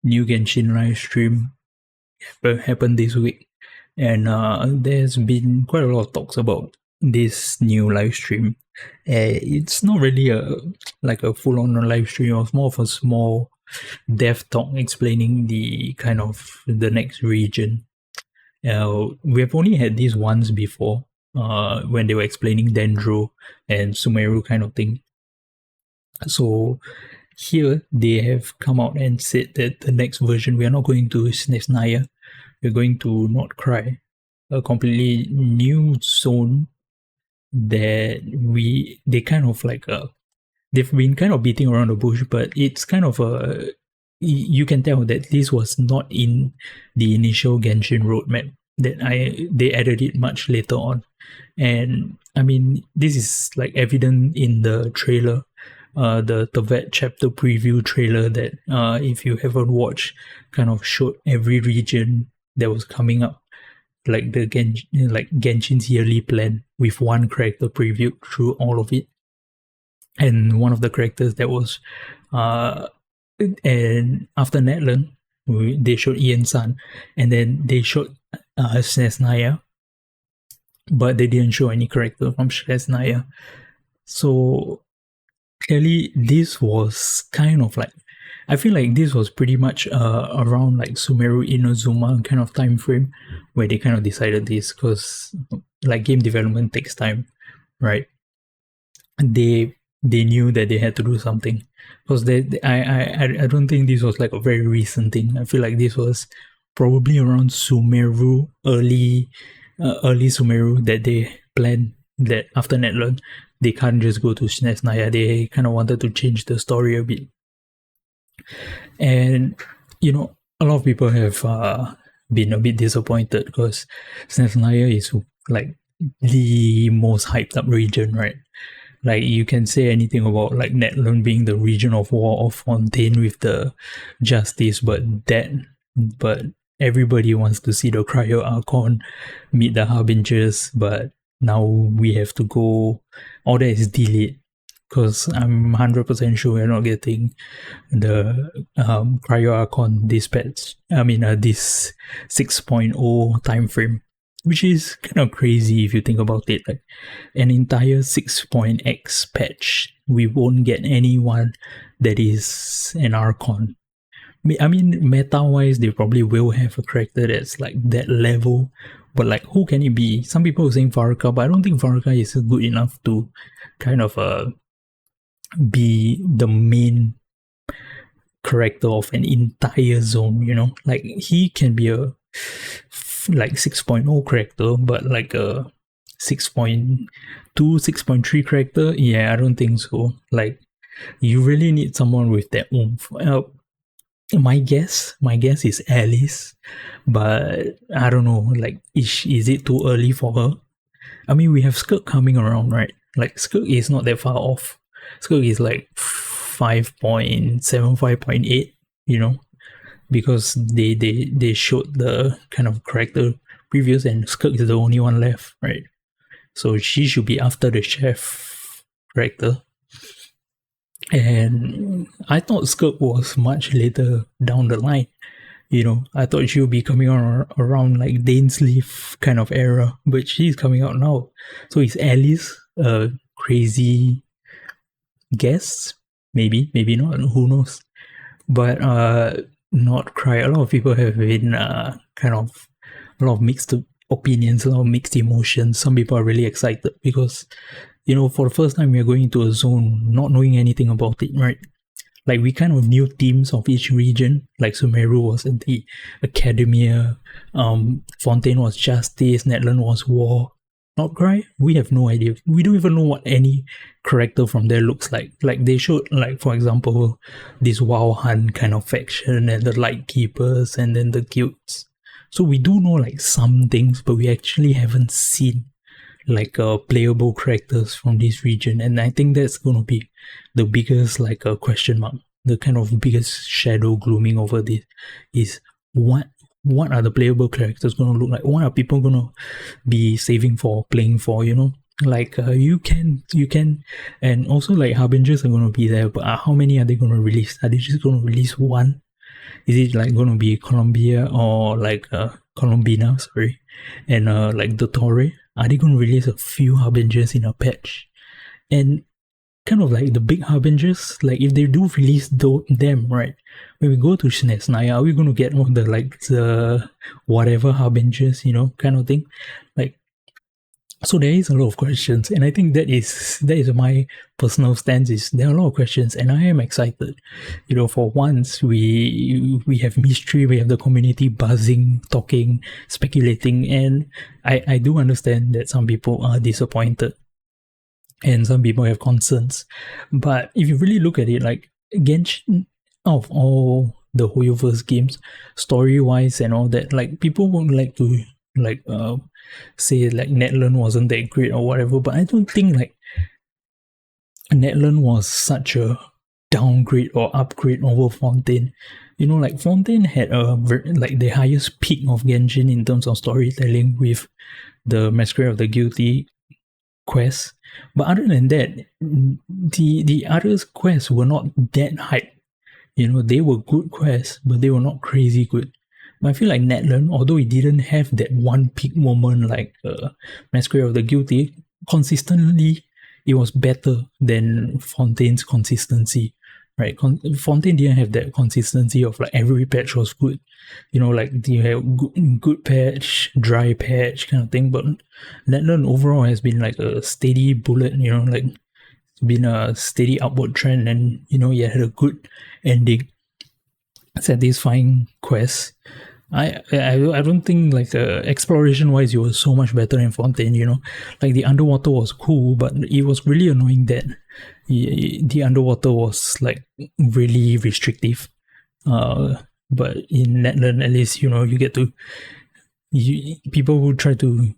new Genshin live stream happened this week, and there's been quite a lot of talks about this new live stream. It's not really a full-on live stream. It was more of a small dev talk explaining the kind of the next region. We have only had this once before, when they were explaining Dendro and Sumeru kind of thing. So here they have come out and said that the next version, we are not going to Snezhnaya, we're going to Nord Krai, a completely new zone that they kind of they've been kind of beating around the bush, but it's kind of you can tell that this was not in the initial Genshin roadmap, that they added it much later on. And I mean, this is like evident in the trailer, the vet chapter preview trailer that if you haven't watched, kind of showed every region that was coming up, like the Genshin's yearly plan, with one character preview through all of it. And one of the characters that was and after Netland, they showed Ian San, and then they showed Snezhnaya, but they didn't show any character from Snezhnaya. So clearly this was kind of like, I feel like this was pretty much around like Sumeru Inazuma kind of time frame where they kind of decided this, because like game development takes time, right? They knew that they had to do something, because I don't think this was like a very recent thing. I feel like this was probably around Sumeru, early Sumeru, that they planned that after Netland they can't just go to Snezhnaya. They kind of wanted to change the story a bit. And you know, a lot of people have been a bit disappointed, because Snezhnaya is like the most hyped up region, right? Like, you can say anything about like Netland being the region of war, or Fontaine with the justice, but everybody wants to see the Cryo Archon meet the Harbingers, but now we have to go, all that is delayed, because I'm 100% sure we're not getting the Cryo Archon dispatch. This 6.0 time frame, which is kind of crazy if you think about it. Like an entire 6.x patch, we won't get anyone that is an Archon. I mean, meta-wise, they probably will have a character that's like that level, but like, who can it be? Some people are saying Varka, but I don't think Varka is good enough to kind of be the main character of an entire zone, you know? Like, he can be a like 6.0 character, but like a 6.2, 6.3 character, yeah, I don't think so. Like, you really need someone with that oomph. My guess is Alice, but I don't know, like, is it too early for her? I mean, we have Skirk coming around, right? Like, Skirk is not that far off. Skirk is like 5.7, 5.8, you know, because they showed the kind of character previews, and Skirk is the only one left, right? So she should be after the chef character. And I thought Skirk was much later down the line. You know, I thought she would be coming on around like Dainsleif kind of era, but she's coming out now. So is Alice a crazy guess? Maybe not, who knows? But Nord Krai, a lot of people have been kind of a lot of mixed opinions, a lot of mixed emotions. Some people are really excited because, you know, for the first time we are going into a zone not knowing anything about it, right? Like, we kind of knew themes of each region. Like, Sumeru was in the Academia, Fontaine was Justice, Netland was War. Nord Krai, we have no idea. We don't even know what any character from there looks like. Like, they showed, like, for example, this Wow Hunt kind of faction, and the Light Keepers, and then the guilds. So we do know like some things, but we actually haven't seen like playable characters from this region. And I think that's going to be the biggest like a question mark, the kind of biggest shadow glooming over this, is what are the playable characters going to look like? What are people going to be saving for, playing for, you know? Like you can, and also like Harbingers are going to be there, but how many are they going to release? Are they just going to release one? Is it like going to be Colombia or like Colombina, sorry, and like the Torre? Are they going to release a few harbingers in a patch? And kind of like the big harbingers, like if they do release them, right? When we go to SNES, are we going to get all the like the whatever harbingers, kind of thing? Like, so there is a lot of questions, and I think that is my personal stance. Is there are a lot of questions, and I am excited. For once we have mystery, we have the community buzzing, talking, speculating, and I do understand that some people are disappointed, and some people have concerns. But if you really look at it, like Genshin, of all the Hoyoverse games, story wise and all that, like people would like to say like Netland wasn't that great or whatever, but I don't think like Netland was such a downgrade or upgrade over Fontaine. Like Fontaine had like the highest peak of Genshin in terms of storytelling with the Masquerade of the Guilty quest. But other than that, the other quests were not that hype. They were good quests, but they were not crazy good. But I feel like Netland, although it didn't have that one peak moment like Masquerade of the Guilty, consistently it was better than Fontaine's consistency, right? Fontaine didn't have that consistency of like every patch was good. Like you have good patch, dry patch kind of thing. But Netland overall has been like a steady bullet, like it's been a steady upward trend, and it had a good ending, satisfying quest. I don't think like exploration wise it was so much better in Fontaine. Like the underwater was cool, but it was really annoying that the underwater was like really restrictive. But in Netland at least you get to people who try to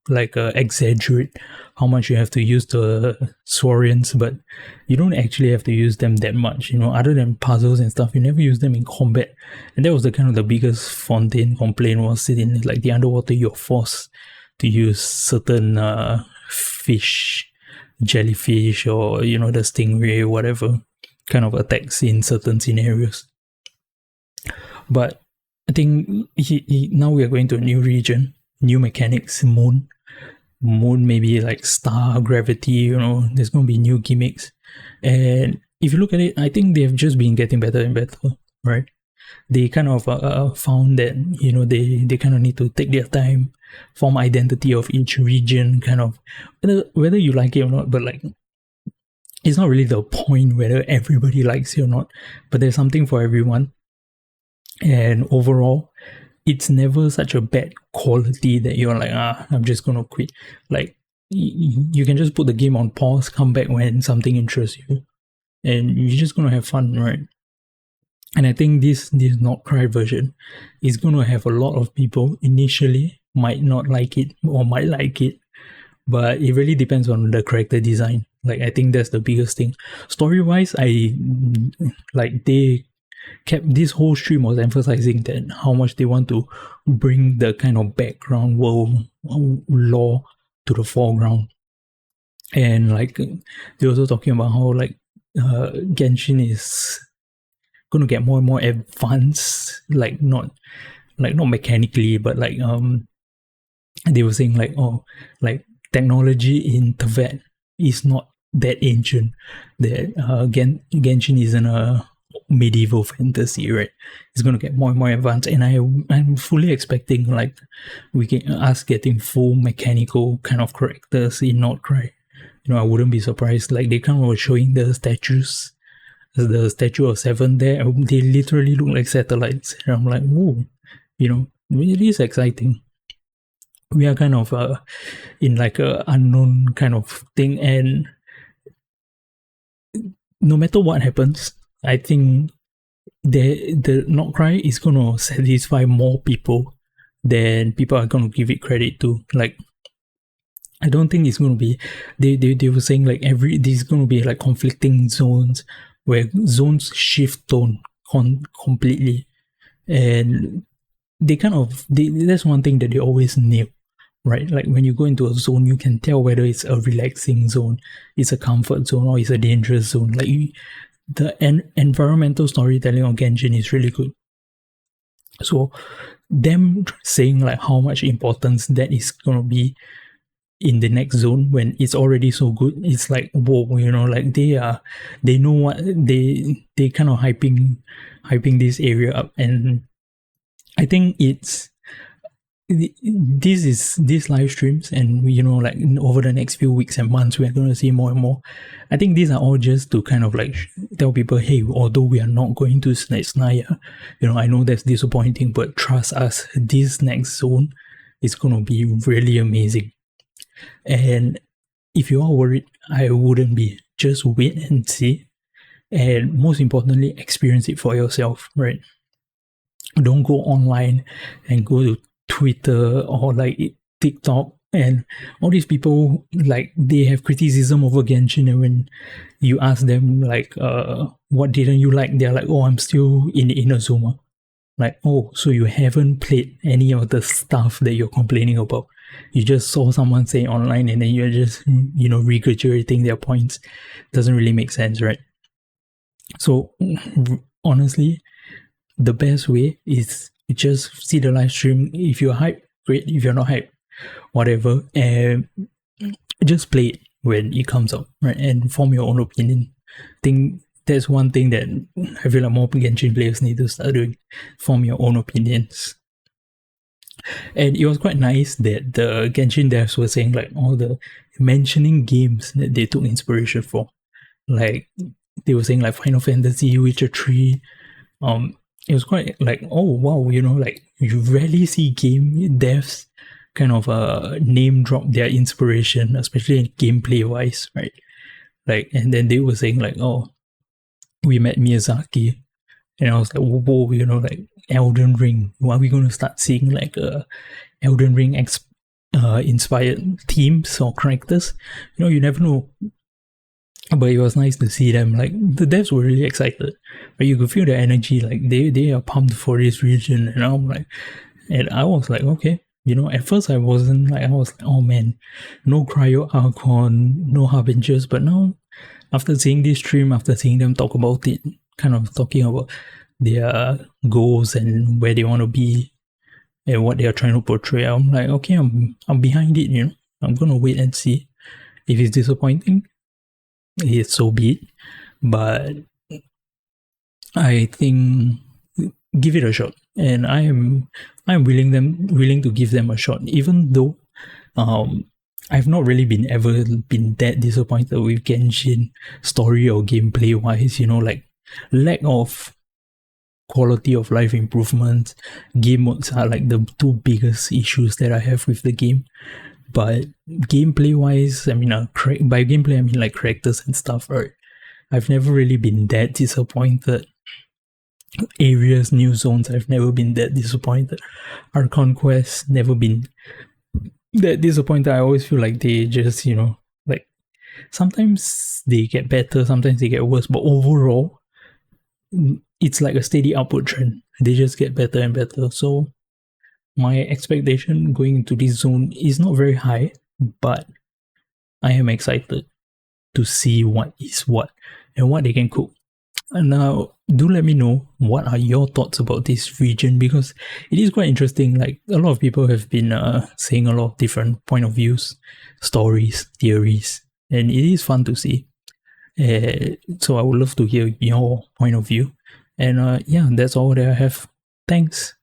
like exaggerate how much you have to use the Saurians, but you don't actually have to use them that much. Other than puzzles and stuff, you never use them in combat. And that was the kind of the biggest Fontaine complaint, was it in like the underwater you're forced to use certain fish, jellyfish, or the stingray, whatever kind of attacks in certain scenarios. But I think now we are going to a new region, new mechanics, moon maybe like star, gravity, there's going to be new gimmicks. And if you look at it, I think they've just been getting better and better, right? They kind of found that they kind of need to take their time, form identity of each region, kind of whether you like it or not. But like, it's not really the point whether everybody likes it or not, but there's something for everyone. And overall, it's never such a bad quality that you're like, I'm just gonna quit. Like, you can just put the game on pause, come back when something interests you, and you're just gonna have fun, right? And I think this Nord Krai version is gonna have a lot of people initially might not like it or might like it, but it really depends on the character design. Like, I think that's the biggest thing. Story-wise, they kept, this whole stream was emphasizing that how much they want to bring the kind of background world lore to the foreground. And like, they're also talking about how like Genshin is going to get more and more advanced, like not mechanically, but like they were saying like, like technology in Tibet is not that ancient, that Genshin isn't a medieval fantasy, right? It's going to get more and more advanced, and I'm fully expecting like we can us getting full mechanical kind of characters in Nord Krai. I wouldn't be surprised. Like, they kind of were showing the statues, the statue of Seven there, they literally look like satellites, and I'm like, whoa, it is exciting. We are kind of in like a unknown kind of thing, and no matter what happens, I think the Nord Krai is going to satisfy more people than people are going to give it credit to. Like, I don't think it's going to be, they were saying like there's going to be like conflicting zones where zones shift tone completely, and that's one thing that they always nail, right? Like, when you go into a zone, you can tell whether it's a relaxing zone, it's a comfort zone, or it's a dangerous zone. Like, the environmental storytelling of Genshin is really good. So them saying like how much importance that is gonna be in the next zone when it's already so good, it's like whoa, like they know what they kind of hyping this area up. And I think it's these live streams, and like over the next few weeks and months we're going to see more and more. I think these are all just to kind of like tell people, hey, although we are not going to Snaya, I know that's disappointing, but trust us, this next zone is going to be really amazing. And if you are worried, I wouldn't be. Just wait and see, and most importantly, experience it for yourself, right? Don't go online and go to Twitter or like TikTok and all these people, like they have criticism over Genshin, and when you ask them like what didn't you like, they're like, oh, I'm still in Inazuma. Like, oh, so you haven't played any of the stuff that you're complaining about. You just saw someone say online and then you're just regurgitating their points. Doesn't really make sense, right? So honestly, the best way is just see the live stream. If you're hyped, great. If you're not hyped, whatever. And just play it when it comes out, right? And form your own opinion. I think that's one thing that I feel like more Genshin players need to start doing. Form your own opinions. And it was quite nice that the Genshin devs were saying like all the mentioning games that they took inspiration for. Like they were saying like Final Fantasy, Witcher 3, it was quite like, oh wow, like you rarely see game devs kind of name drop their inspiration, especially in gameplay wise, right? Like, and then they were saying like, oh, we met Miyazaki, and I was like, whoa, like Elden Ring. Are we going to start seeing like Elden Ring inspired themes or characters? You never know. But it was nice to see them. Like the devs were really excited, but you could feel the energy. Like they are pumped for this region, and I'm like, and I was like, okay. At first I wasn't like, I was like, oh man, no cryo Archon, no harbingers. But now, after seeing this stream, after seeing them talk about it, kind of talking about their goals and where they want to be and what they are trying to portray, I'm like, okay, I'm behind it. I'm gonna wait and see. If it's disappointing, it's so be it. But I think give it a shot, and I'm willing to give them a shot, even though I've not really ever been that disappointed with Genshin story or gameplay wise. Like lack of quality of life improvements, game modes are like the two biggest issues that I have with the game. But gameplay wise, I mean, by gameplay I mean like characters and stuff, right? I've never really been that disappointed. Areas, new zones, I've never been that disappointed. Archon Quest, never been that disappointed. I always feel like they just, like sometimes they get better, sometimes they get worse, but overall, it's like a steady upward trend. They just get better and better. So my expectation going into this zone is not very high, but I am excited to see what is what and what they can cook. And now, do let me know what are your thoughts about this region, because it is quite interesting. Like a lot of people have been saying a lot of different point of views, stories, theories, and it is fun to see. So I would love to hear your point of view. And yeah, that's all that I have. Thanks.